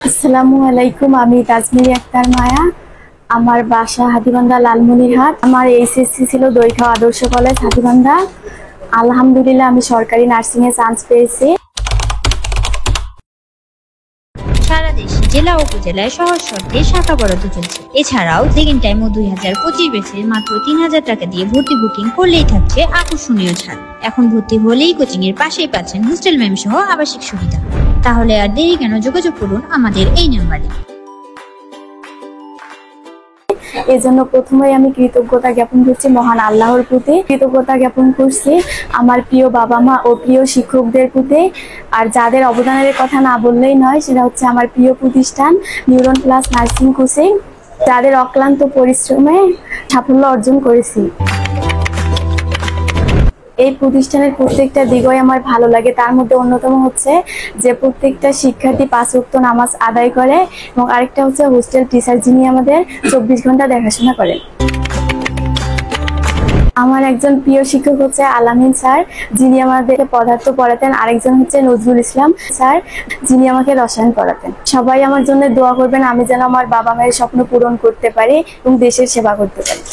আসসালামু আলাইকুম। আমি তাজমির আক্তার মায়া। আমার বাসা হাতিবান্ধা লালমনিরহাট। আমার এইচএসসি ছিল দইখাও আদর্শ কলেজ হাতিবান্ধা। আলহামদুলিল্লাহ আমি সরকারি নার্সিং এ চান্স পেয়েছি। সারা দেশে জেলা উপজেলায় সহজ শর্তে শাখা বরাদ্দ চলছে। এছাড়াও সেকেন্ড টাইম ও 2025 ব্যাচে মাত্র 3000 টাকা দিয়ে ভর্তি বুকিং করলেই থাকছে আকর্ষণীয় ছাড়। এখন ভর্তি হলেই কোচিং এর পাশেই পাচ্ছেন হোস্টেল ম্যাম সহ আবাসিক সুবিধা। তাহলে আর দেরি কেন, যোগাযোগ করুন আমাদের এই নাম্বারে। এই জন্য প্রথমেই আমি কৃতজ্ঞতা জ্ঞাপন করছি মহান আল্লাহর প্রতি। কৃতজ্ঞতা জ্ঞাপন করছি আমার প্রিয় বাবা মা ও প্রিয় শিক্ষকদের প্রতি। আর যাদের অবদানের কথা না বললেই নয়, সেটা হচ্ছে আমার প্রিয় প্রতিষ্ঠান নিউরন প্লাস নার্সিং কোচিং, যাদের অক্লান্ত পরিশ্রমে সাফল্য অর্জন করেছি। এই প্রতিষ্ঠানের প্রত্যেকটা দিকই আমার ভালো লাগে। তার মধ্যে অন্যতম হচ্ছে যে প্রত্যেকটা শিক্ষার্থী 5 ওয়াক্ত নামাজ আদায় করে, এবং আরেকটা হচ্ছে হোস্টেল টিচার, যিনি আমাদের 24 ঘন্টা দেখাশোনা করেন। আমার একজন প্রিয় শিক্ষক হচ্ছে আলামিন স্যার, যিনি আমাদের পদার্থ পড়াতেন। আরেকজন হচ্ছে নজরুল ইসলাম স্যার, যিনি আমাকে রসায়ন পড়াতেন। সবাই আমার জন্য দোয়া করবেন, আমি যেন আমার বাবা মায়ের স্বপ্ন পূরণ করতে পারি এবং দেশের সেবা করতে পারি।